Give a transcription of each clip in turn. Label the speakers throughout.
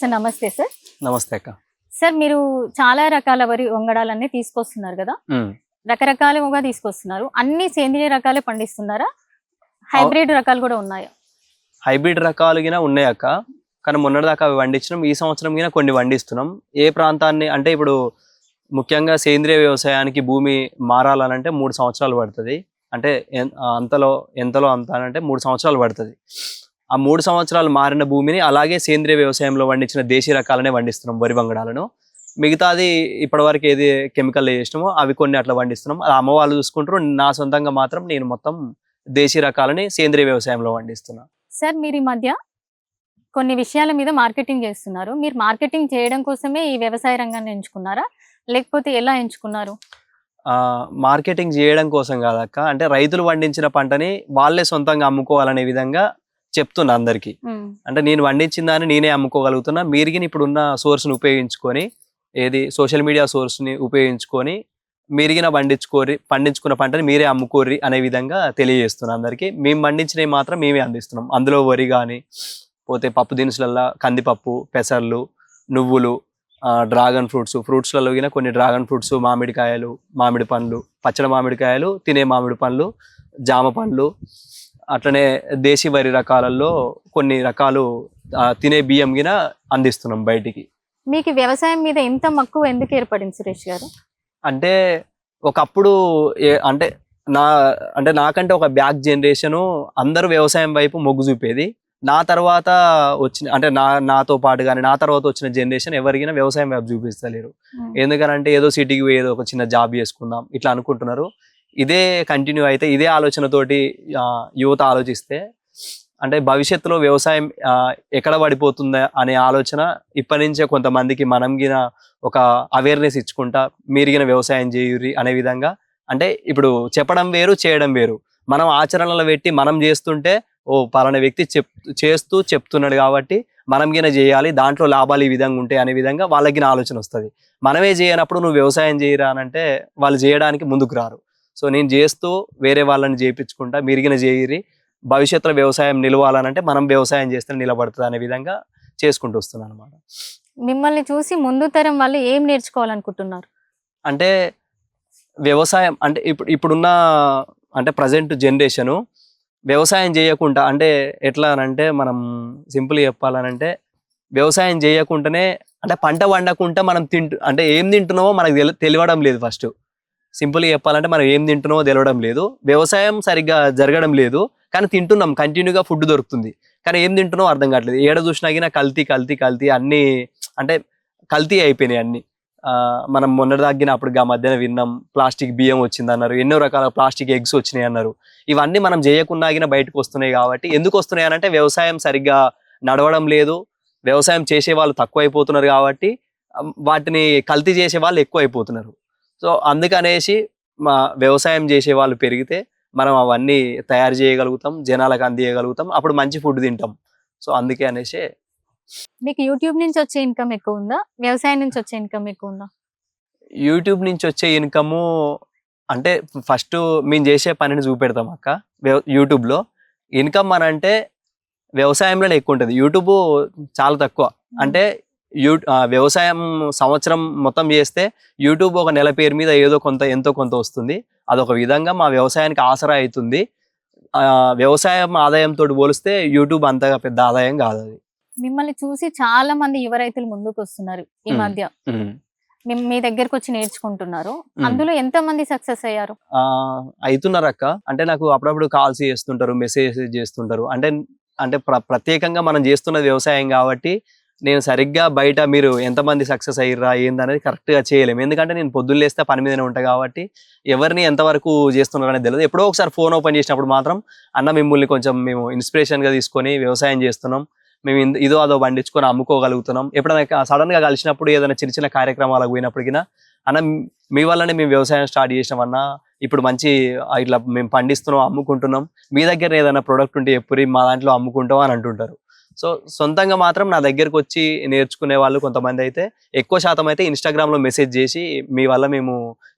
Speaker 1: Sir నమస్తే sir.
Speaker 2: నమస్తే అక్క.
Speaker 1: సార్ మీరు చాలా రకాల వరి వంగడాలన్నీ తీసుకొస్తున్నారు కదా, రకరకాలుగా తీసుకొస్తున్నారు. అన్ని సేంద్రియ రకాలే పండిస్తున్నారా? హైబ్రిడ్ రకాలు కూడా ఉన్నాయా?
Speaker 2: హైబ్రిడ్ రకాలు గిన ఉన్నాయి అక్క, కానీ మొన్నటిదాకా అవి వండించినాం. ఈ సంవత్సరం గిన కొన్ని వండిస్తున్నాం. ఏ ప్రాంతాన్ని అంటే ఇప్పుడు ముఖ్యంగా సేంద్రియ వ్యవసాయానికి భూమి మారాలనంటే 3 సంవత్సరాలు పడుతుంది. అంటే ఎంతలో అంత అంటే 3 సంవత్సరాలు పడుతుంది. ఆ 3 సంవత్సరాలు మారిన భూమిని అలాగే సేంద్రియ వ్యవసాయంలో వండించిన దేశీ రకాలనే వండిస్తున్నాం వరి వంగడాలను. మిగతాది ఇప్పటివరకు ఏది కెమికల్ చేసినామో అవి కొన్ని అట్లా వండిస్తున్నాం. అది అమ్మ వాళ్ళు చూసుకుంటారు. నా సొంతంగా మాత్రం నేను మొత్తం దేశీ రకాలని సేంద్రియ వ్యవసాయంలో వండిస్తున్నా.
Speaker 1: సార్ మీరు ఈ మధ్య కొన్ని విషయాల మీద మార్కెటింగ్ చేస్తున్నారు. మీరు మార్కెటింగ్ చేయడం కోసమే ఈ వ్యవసాయ రంగాన్ని ఎంచుకున్నారా, లేకపోతే ఎలా ఎంచుకున్నారు?
Speaker 2: మార్కెటింగ్ చేయడం కోసం కాదక్క, అంటే రైతులు పండించిన పంటని వాళ్ళే సొంతంగా అమ్ముకోవాలనే విధంగా చెప్తున్నా అందరికి. అంటే నేను వండించిన దాన్ని నేనే అమ్ముకోగలుగుతున్నా. మీరుగిని ఇప్పుడున్న సోర్స్ని ఉపయోగించుకొని, ఏది సోషల్ మీడియా సోర్స్ని ఉపయోగించుకొని మీరిగిన పండించుకున్న పంటని మీరే అమ్ముకోర్రి అనే విధంగా తెలియజేస్తున్నా అందరికి. మేము పండించినవి మాత్రం మేమే అందిస్తున్నాం. అందులో వరి కానీ పోతే పప్పు దినుసులల్లో కందిపప్పు, పెసర్లు, నువ్వులు, డ్రాగన్ ఫ్రూట్స్లలో కొన్ని డ్రాగన్ ఫ్రూట్స్, మామిడికాయలు, మామిడి పండ్లు, పచ్చడి మామిడికాయలు, తినే మామిడి పండ్లు, జామ పండ్లు, అట్లనే దేశీ వరి రకాలలో కొన్ని రకాలు తినే బియ్యం గిన అందిస్తున్నాం బయటికి.
Speaker 1: మీకు వ్యవసాయం మీద ఎంత మక్కువ ఎందుకు ఏర్పడింది సురేష్ గారు?
Speaker 2: అంటే ఒకప్పుడు నాకంటే ఒక బ్యాక్ జనరేషను అందరూ వ్యవసాయం వైపు మొగ్గు చూపేది. నా తర్వాత వచ్చిన అంటే నాతో పాటు కానీ నా తర్వాత వచ్చిన జనరేషన్ ఎవరికైనా వ్యవసాయం వైపు చూపిస్తలేరు. ఎందుకనంటే ఏదో సిటీకి పోయి ఏదో ఒక చిన్న జాబ్ చేసుకుందాం ఇట్లా అనుకుంటున్నారు. ఇదే కంటిన్యూ అయితే, ఇదే ఆలోచనతోటి యువత ఆలోచిస్తే అంటే భవిష్యత్తులో వ్యవసాయం ఎక్కడ పడిపోతుందా అనే ఆలోచన ఇప్పటి నుంచే కొంతమందికి మనం గిన ఒక అవేర్నెస్ ఇచ్చుకుంటా మీరిగిన వ్యవసాయం చేయుర్రి అనే విధంగా. అంటే ఇప్పుడు చెప్పడం వేరు, చేయడం వేరు. మనం ఆచరణలో పెట్టి మనం చేస్తుంటే పలానా వ్యక్తి చెప్తున్నాడు కాబట్టి మనం గిన చేయాలి, దాంట్లో లాభాలు ఈ విధంగా ఉంటాయి అనే విధంగా వాళ్ళకి ఆలోచన వస్తుంది. మనమే చేయనప్పుడు నువ్వు వ్యవసాయం చేయరా అంటే వాళ్ళు చేయడానికి ముందుకు రారు. సో నేను చేస్తూ వేరే వాళ్ళని చేయించుకుంటా మీరిగిన చేయిరి, భవిష్యత్తులో వ్యవసాయం నిలవాలనంటే మనం వ్యవసాయం చేస్తే నిలబడుతుంది అనే విధంగా చేసుకుంటూ వస్తున్నాను అనమాట.
Speaker 1: మిమ్మల్ని చూసి ముందు తరం వాళ్ళు ఏం నేర్చుకోవాలనుకుంటున్నారు?
Speaker 2: అంటే వ్యవసాయం అంటే ఇప్పుడున్న అంటే ప్రజెంట్ జనరేషను వ్యవసాయం చేయకుండా అంటే ఎట్లా అనంటే మనం సింపుల్ చెప్పాలనంటే వ్యవసాయం చేయకుండానే అంటే పంట వండకుండా మనం అంటే ఏం తింటున్నామో మనకు తెలియడం లేదు. ఫస్ట్ సింపుల్గా చెప్పాలంటే మనం ఏం తింటున్నామో తెలియడం లేదు. వ్యవసాయం సరిగ్గా జరగడం లేదు, కానీ తింటున్నాం, కంటిన్యూగా ఫుడ్ దొరుకుతుంది, కానీ ఏం తింటున్నామో అర్థం కావట్లేదు. ఏడ చూసినా కల్తీ అన్నీ అంటే కల్తీ అయిపోయినాయి అన్నీ. మనం మొన్నటిదాగిన అప్పుడు మధ్యాహ్నం విన్నాం ప్లాస్టిక్ బియ్యం వచ్చింది అన్నారు, ఎన్నో రకాల ప్లాస్టిక్ ఎగ్స్ వచ్చినాయి అన్నారు. ఇవన్నీ మనం చేయకుండా బయటకు వస్తున్నాయి. కాబట్టి ఎందుకు వస్తున్నాయి అనంటే వ్యవసాయం సరిగ్గా నడవడం లేదు, వ్యవసాయం చేసే వాళ్ళు తక్కువ అయిపోతున్నారు, కాబట్టి వాటిని కల్తీ చేసే వాళ్ళు ఎక్కువ అయిపోతున్నారు. సో అందుకనేసి మా వ్యవసాయం చేసే వాళ్ళు పెరిగితే మనం అవన్నీ తయారు చేయగలుగుతాం, జనాలకు అందియగలుగుతాం, అప్పుడు మంచి ఫుడ్ తింటాం. సో అందుకే అనేసి.
Speaker 1: మీకు యూట్యూబ్ నుంచి వచ్చే ఇన్కమ్ ఎక్కువ ఉందా, వ్యవసాయం నుంచి వచ్చే ఇన్కమ్ ఎక్కువ ఉందా?
Speaker 2: యూట్యూబ్ నుంచి వచ్చే ఇన్కము అంటే ఫస్ట్ మేము చేసే పనిని చూపెడతాం అక్క. యూట్యూబ్లో ఇన్కమ్ అని అంటే వ్యవసాయంలోనే ఎక్కువ ఉంటుంది, యూట్యూబ్ చాలా తక్కువ. అంటే వ్యవసాయం సంవత్సరం మొత్తం చేస్తే యూట్యూబ్ ఒక నెల పేరు మీద ఎంతో కొంత వస్తుంది. అదొక విధంగా మా వ్యవసాయానికి ఆసరా అవుతుంది. వ్యవసాయం ఆదాయంతో పోలిస్తే యూట్యూబ్ అంతగా పెద్ద ఆదాయం కాదు. అది
Speaker 1: మిమ్మల్ని చూసి చాలా మంది యువ రైతులు ముందుకు వస్తున్నారు ఈ మధ్య, మీ దగ్గరకు వచ్చి నేర్చుకుంటున్నారు. అందులో ఎంత మంది సక్సెస్ అయ్యారు?
Speaker 2: అవుతున్నారు అక్క. అంటే నాకు అప్పుడప్పుడు కాల్స్ చేస్తుంటారు, మెసేజ్ చేస్తుంటారు. అంటే ప్రత్యేకంగా మనం చేస్తున్న వ్యవసాయం కాబట్టి నేను సరిగ్గా బయట మీరు ఎంతమంది సక్సెస్ అయ్యిర్రా ఏందనేది కరెక్ట్గా చేయలేము. ఎందుకంటే నేను పొద్దున్న లేస్తే పని మీదనే ఉంటాను కాబట్టి ఎవరిని ఎంతవరకు చేస్తున్నారు అనేది తెలియదు. ఎప్పుడో ఒకసారి ఫోన్ ఓపెన్ చేసినప్పుడు మాత్రం అన్న మిమ్మల్ని కొంచెం మేము ఇన్స్పిరేషన్గా తీసుకొని వ్యవసాయం చేస్తున్నాం, మేము ఇదో అదో పండించుకొని అమ్ముకోగలుగుతున్నాం. ఎప్పుడైనా సడన్గా కలిసినప్పుడు ఏదైనా చిన్న కార్యక్రమాలకు పోయినప్పటికీ అన్న మీ వల్లనే మేము వ్యవసాయం స్టార్ట్ చేసినాం అన్న, ఇప్పుడు మంచి ఇట్లా మేము పండిస్తున్నాం, అమ్ముకుంటున్నాం, మీ దగ్గర ఏదైనా ప్రోడక్ట్ ఉంటే ఎప్పుడు మా దాంట్లో అమ్ముకుంటాం అని అంటుంటారు. సో సొంతంగా మాత్రం నా దగ్గరకు వచ్చి నేర్చుకునే వాళ్ళు కొంతమంది అయితే ఎక్కువ శాతం అయితే ఇన్స్టాగ్రామ్లో మెసేజ్ చేసి మీ వల్ల మేము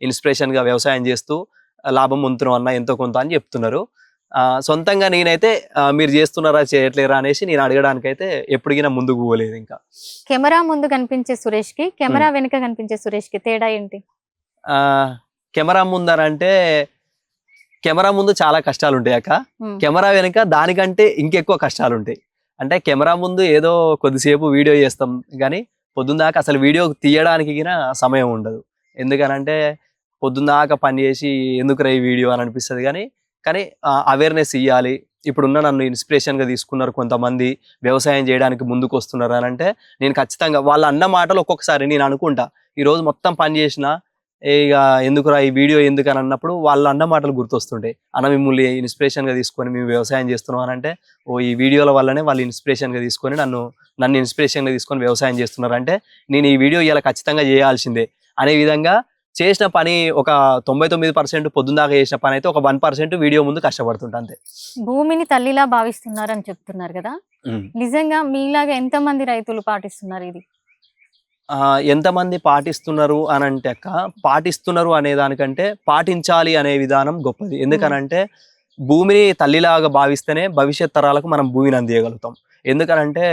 Speaker 2: ఇన్స్పిరేషన్గా వ్యవసాయం చేస్తూ లాభం పొందుతున్నాం అన్న ఎంతో కొంత అని చెప్తున్నారు. సొంతంగా నేనైతే మీరు చేస్తున్నారా చేయట్లేరా అనేసి నేను అడగడానికైతే ఎప్పటికైనా ముందుకు పోలేదు. ఇంకా
Speaker 1: కెమెరా ముందు కనిపించే సురేష్ కి కెమెరా వెనుక కనిపించే సురేష్ కి తేడా ఏంటి?
Speaker 2: కెమెరా ముందరంటే కెమెరా ముందు చాలా కష్టాలు ఉంటాయి అక్క. కెమెరా వెనుక దానికంటే ఇంకెక్కువ కష్టాలు ఉంటాయి. అంటే కెమెరా ముందు ఏదో కొద్దిసేపు వీడియో చేస్తాం కానీ పొద్దున్నాక అసలు వీడియో తీయడానికి సమయం ఉండదు. ఎందుకనంటే పొద్దున్నాక పని చేసి ఎందుకు ఈ వీడియో అని అనిపిస్తుంది. కానీ అవేర్నెస్ ఇవ్వాలి. ఇప్పుడున్న నన్ను ఇన్స్పిరేషన్గా తీసుకున్నారు కొంతమంది, వ్యవసాయం చేయడానికి ముందుకు వస్తున్నారు అని అంటే నేను ఖచ్చితంగా వాళ్ళ అన్న మాటలు ఒక్కొక్కసారి నేను అనుకుంటా, ఈరోజు మొత్తం పని చేసిన ఇక ఎందుకురా ఈ వీడియో ఎందుకు అని అన్నప్పుడు వాళ్ళ అన్న మాటలు గుర్తొస్తుంటాయి. అన్న మిమ్మల్ని ఇన్స్పిరేషన్గా తీసుకొని మేము వ్యవసాయం చేస్తున్నాం అని అంటే ఈ వీడియోల వల్లనే వాళ్ళు ఇన్స్పిరేషన్గా తీసుకొని నన్ను ఇన్స్పిరేషన్గా తీసుకొని వ్యవసాయం చేస్తున్నారు అంటే నేను ఈ వీడియో ఇలా ఖచ్చితంగా చేయాల్సిందే అనే విధంగా చేసిన పని ఒక 99% పొద్దున్నాక చేసిన పని అయితే ఒక 1% వీడియో ముందు కష్టపడుతుంటా అంతే.
Speaker 1: భూమిని తల్లిలా భావిస్తున్నారు అని చెప్తున్నారు కదా, నిజంగా మీలాగా ఎంతమంది రైతులు పాటిస్తున్నారు ఇది?
Speaker 2: ఎంతమంది పాటిస్తున్నారు అని అంటే అక్క, పాటిస్తున్నారు అనే దానికంటే పాటించాలి అనే విధానం గొప్పది. ఎందుకనంటే భూమిని తల్లిలాగా భావిస్తేనే భవిష్యత్ తరాలకు మనం భూమిని అందియగలుగుతాం. ఎందుకనంటే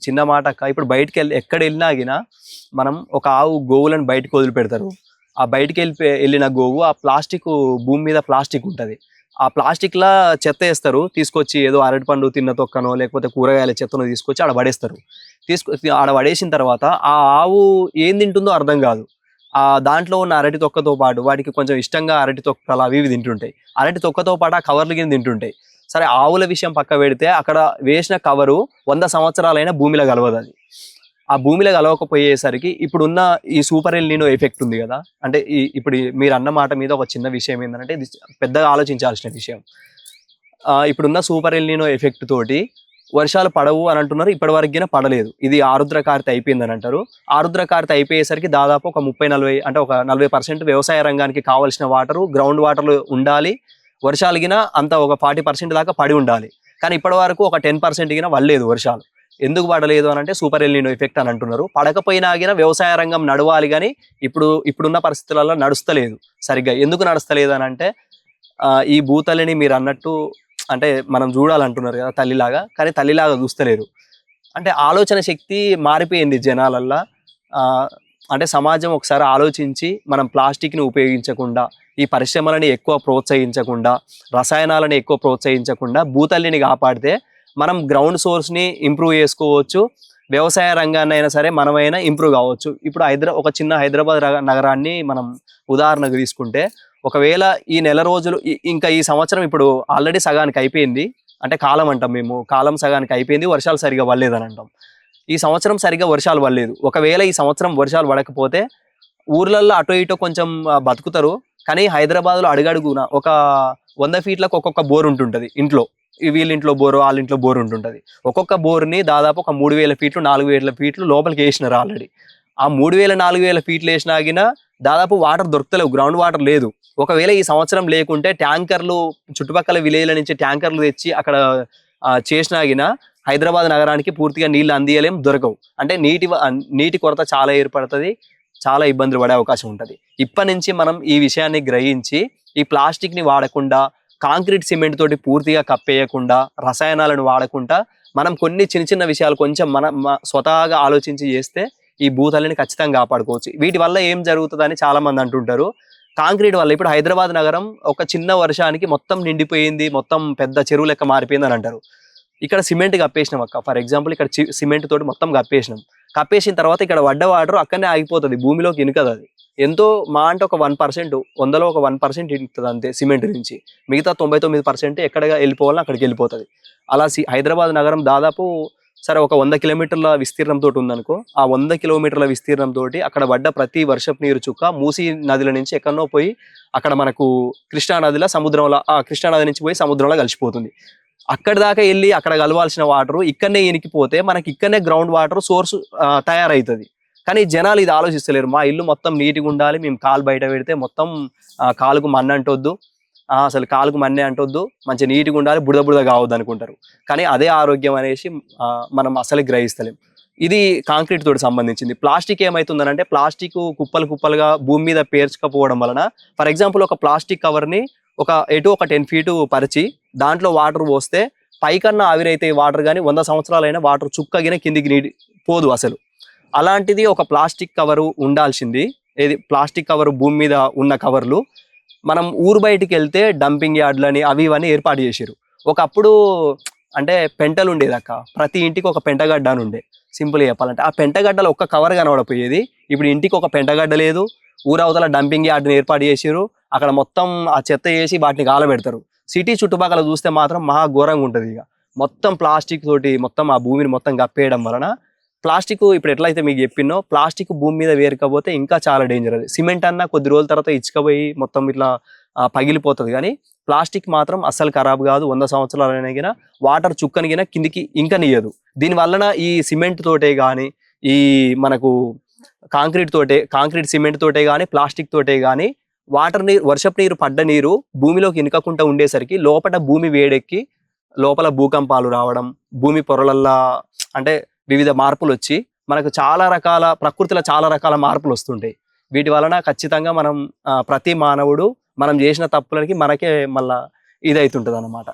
Speaker 2: చిన్న మాట అక్క, ఇప్పుడు బయటికి ఎక్కడ వెళ్ళినా మనం ఒక ఆవు గోవులను బయటకు వదిలిపెడతారు. ఆ బయటికి వెళ్ళిన గోవు ఆ ప్లాస్టిక్ భూమి మీద ప్లాస్టిక్ ఉంటుంది. ఆ ప్లాస్టిక్లా చెత్త వేస్తారు, తీసుకొచ్చి ఏదో అరటిపండు తిన్న తొక్కనో లేకపోతే కూరగాయల చెత్తనో తీసుకొచ్చి ఆడ పడేస్తారు. ఆడ పడేసిన తర్వాత ఆ ఆవు ఏం తింటుందో అర్థం కాదు. దాంట్లో ఉన్న అరటి తొక్కతో పాటు వాటికి కొంచెం ఇష్టంగా అరటి తొక్కలు అవి ఇవి తింటుంటాయి. అరటి తొక్కతో పాటు ఆ కవర్లు కింద తింటుంటాయి. సరే ఆవుల విషయం పక్క పెడితే అక్కడ వేసిన కవరు 100 సంవత్సరాలైనా భూమిలో కలవదు. అది ఆ భూమిలో కలవకపోయేసరికి ఇప్పుడున్న ఈ సూపర్ ఎల్ నీనో ఎఫెక్ట్ ఉంది కదా, అంటే ఇప్పుడు మీరు అన్న మాట మీద ఒక చిన్న విషయం ఏంటంటే ఇది పెద్దగా ఆలోచించాల్సిన విషయం. ఇప్పుడున్న సూపర్ ఎల్ నీనో ఎఫెక్ట్ తోటి వర్షాలు పడవు అని అంటున్నారు. ఇప్పటి వరకు పడలేదు. ఇది ఆరుద్ర కార్తె అయిపోయిందని అంటారు. ఆరుద్ర కార్తె అయిపోయేసరికి దాదాపు ఒక 30-40 అంటే ఒక 40% వ్యవసాయ రంగానికి కావాల్సిన వాటరు గ్రౌండ్ వాటర్లు ఉండాలి. వర్షాలు అంత ఒక 40% దాకా పడి ఉండాలి. కానీ ఇప్పటి వరకు ఒక 10% వల్లేదు వర్షాలు. ఎందుకు పడలేదు అని అంటే సూపర్ ఎల్ నీనో ఎఫెక్ట్ అని అంటున్నారు. పడకపోయినా వ్యవసాయ రంగం నడవాలి, కానీ ఇప్పుడున్న పరిస్థితులలో నడుస్తలేదు సరిగ్గా. ఎందుకు నడుస్తలేదు అని అంటే ఈ భూతల్లిని మీరు అన్నట్టు అంటే మనం చూడాలంటున్నారు కదా తల్లిలాగా, కానీ తల్లిలాగా చూస్తలేరు. అంటే ఆలోచన శక్తి మారిపోయింది జనాలల్లో. అంటే సమాజం ఒకసారి ఆలోచించి మనం ప్లాస్టిక్ని ఉపయోగించకుండా, ఈ పరిశ్రమలని ఎక్కువ ప్రోత్సహించకుండా, రసాయనాలను ఎక్కువ ప్రోత్సహించకుండా భూతల్లిని కాపాడితే మనం గ్రౌండ్ సోర్స్ని ఇంప్రూవ్ చేసుకోవచ్చు. వ్యవసాయ రంగాన్ని అయినా సరే మనమైనా ఇంప్రూవ్ కావచ్చు. ఇప్పుడు ఒక చిన్న హైదరాబాద్ నగరాన్ని మనం ఉదాహరణకు తీసుకుంటే, ఒకవేళ ఈ నెల రోజులు ఇంకా ఈ సంవత్సరం ఇప్పుడు ఆల్రెడీ సగానికి అయిపోయింది. అంటే కాలం అంటాం మేము, కాలం సగానికి అయిపోయింది, వర్షాలు సరిగా పడలేదని అంటాం. ఈ సంవత్సరం సరిగా వర్షాలు పడలేదు. ఒకవేళ ఈ సంవత్సరం వర్షాలు పడకపోతే ఊర్లలో అటో ఇటో కొంచెం బతుకుతారు. కానీ హైదరాబాద్లో అడుగడుగున ఒక 100 ఫీట్లకు ఒక్కొక్క బోర్ ఉంటుంటుంది ఇంట్లో. వీళ్ళింట్లో బోరు వాళ్ళింట్లో బోర్ ఉంటుంటుంది. ఒక్కొక్క బోర్ని దాదాపు ఒక 3000 ఫీట్లు 4000 ఫీట్లు లోపలికి వేసినారు ఆల్రెడీ. ఆ 3000-4000 ఫీట్లు వేసినా దాదాపు వాటర్ దొరకలేవు, గ్రౌండ్ వాటర్ లేదు. ఒకవేళ ఈ సంవత్సరం లేకుంటే ట్యాంకర్లు చుట్టుపక్కల విలేజ్ల నుంచి ట్యాంకర్లు తెచ్చి అక్కడ చేసినా హైదరాబాద్ నగరానికి పూర్తిగా నీళ్ళు అందియలేం, దొరకవు. అంటే నీటి కొరత చాలా ఏర్పడుతుంది, చాలా ఇబ్బందులు పడే అవకాశం ఉంటుంది. ఇప్పటి నుంచి మనం ఈ విషయాన్ని గ్రహించి ఈ ప్లాస్టిక్ని వాడకుండా, కాంక్రీట్ సిమెంట్ తోటి పూర్తిగా కప్పేయకుండా, రసాయనాలను వాడకుండా మనం కొన్ని చిన్న చిన్న విషయాలు కొంచెం స్వతహాగా ఆలోచించి చేస్తే ఈ భూతల్లిని ఖచ్చితంగా కాపాడుకోవచ్చు. వీటి వల్ల ఏం జరుగుతుందని చాలా మంది అంటుంటారు. కాంక్రీట్ వల్ల ఇప్పుడు హైదరాబాద్ నగరం ఒక చిన్న వర్షానికి మొత్తం నిండిపోయింది, మొత్తం పెద్ద చెరువు లెక్క మారిపోయింది అని అంటారు. ఇక్కడ సిమెంట్ కప్పేసినాం అక్క, ఫర్ ఎగ్జాంపుల్ ఇక్కడ సిమెంట్ తోటి మొత్తం కప్పేసిన తర్వాత ఇక్కడ పడ్డ వాటర్ అక్కడనే ఆగిపోతుంది, భూమిలోకి ఇనుకదు. అది ఎంతో మా అంటే ఒక 1%, 100లో ఒక 1% ఇనుకుతుంది అంతే సిమెంట్ నుంచి. మిగతా 99% ఎక్కడ వెళ్ళిపోవాలని అక్కడికి వెళ్ళిపోతుంది. అలా హైదరాబాద్ నగరం దాదాపు సరే ఒక 100 కిలోమీటర్ల విస్తీర్ణంతో ఉందనుకో. ఆ 100 కిలోమీటర్ల విస్తీర్ణంతో అక్కడ పడ్డ ప్రతి వర్షపు నీరు చుక్క మూసీ నదిల నుంచి ఎక్కడనో పోయి అక్కడ మనకు కృష్ణానదిలో సముద్రంలో, ఆ కృష్ణానది నుంచి పోయి సముద్రంలో కలిసిపోతుంది. అక్కడి దాకా వెళ్ళి అక్కడ కలవాల్సిన వాటర్ ఇక్కడనే ఇనికిపోతే మనకి ఇక్కడనే గ్రౌండ్ వాటర్ సోర్స్ తయారవుతుంది. కానీ జనాలు ఇది ఆలోచిస్తలేరు. మా ఇల్లు మొత్తం నీట్గా ఉండాలి, మేము కాలు బయట పెడితే మొత్తం కాలుకు మన్ను అంటొద్దు, అసలు కాలుకు మన్నే అంటొద్దు, మంచి నీట్గా ఉండాలి, బుడద కావద్దు అనుకుంటారు. కానీ అదే ఆరోగ్యం అనేసి మనం అసలు గ్రహిస్తలేం. ఇది కాంక్రీట్ తోటి సంబంధించింది. ప్లాస్టిక్ ఏమవుతుందనంటే ప్లాస్టిక్ కుప్పలుగా భూమి మీద పేర్చకపోవడం వలన, ఫర్ ఎగ్జాంపుల్ ఒక ప్లాస్టిక్ కవర్ని ఒక 10 ఫీటు పరిచి దాంట్లో వాటర్ పోస్తే పైకన్నా ఆవిరైతే వాటర్ కానీ 100 సంవత్సరాలైనా వాటర్ చుక్కగిన కిందికి నీటి పోదు అసలు. అలాంటిది ఒక ప్లాస్టిక్ కవరు ఉండాల్సింది. ఏది ప్లాస్టిక్ కవర్ భూమి మీద ఉన్న కవర్లు మనం ఊరు బయటికి వెళ్తే డంపింగ్ యార్డ్లని అవి ఇవన్నీ ఏర్పాటు చేశారు. ఒకప్పుడు అంటే పెంటలు ఉండేది అక్క, ప్రతి ఇంటికి ఒక పెంటగడ్డ అని ఉండే. సింపుల్గా చెప్పాలంటే ఆ పెంటగడ్డలో ఒక్క కవర్ కనబడపోయేది. ఇప్పుడు ఇంటికి ఒక పెంటగడ్డ లేదు. ఊరవతల డంపింగ్ యార్డ్ని ఏర్పాటు చేసారు. అక్కడ మొత్తం ఆ చెత్త వేసి వాటిని కాలబెడతారు. సిటీ చుట్టుపక్కల చూస్తే మాత్రం మహా ఘోరంగా ఉంటుంది. ఇక మొత్తం ప్లాస్టిక్ తోటి మొత్తం ఆ భూమిని మొత్తం కప్పేయడం వలన ప్లాస్టిక్ ఇప్పుడు ఎట్లయితే మీకు చెప్పినో ప్లాస్టిక్ భూమి మీద వేరకపోతే ఇంకా చాలా డేంజర్. అది సిమెంట్ అన్న కొద్ది రోజుల తర్వాత ఇచ్చుకపోయి మొత్తం ఇట్లా పగిలిపోతుంది. కానీ ప్లాస్టిక్ మాత్రం అస్సలు ఖరాబ్ కాదు. 100 సంవత్సరాలైనా వాటర్ చుక్కనిగిన కిందికి ఇంకా నీయదు. దీని వలన ఈ సిమెంట్ తోటే కానీ ఈ మనకు కాంక్రీట్ సిమెంట్ తోటే కానీ ప్లాస్టిక్ తోటే కానీ వాటర్ నీరు వర్షపు నీరు పడ్డ నీరు భూమిలోకి ఇనకకుండా ఉండేసరికి లోపల భూమి వేడెక్కి లోపల భూకంపాలు రావడం, భూమి పొరలల్లా అంటే వివిధ మార్పులు వచ్చి మనకు చాలా రకాల ప్రకృతిలో చాలా రకాల మార్పులు వస్తుంటాయి. వీటి వలన ఖచ్చితంగా మనం ప్రతి మానవుడు మనం చేసిన తప్పులకి మనకే మళ్ళా ఇదైతుంటది అన్నమాట.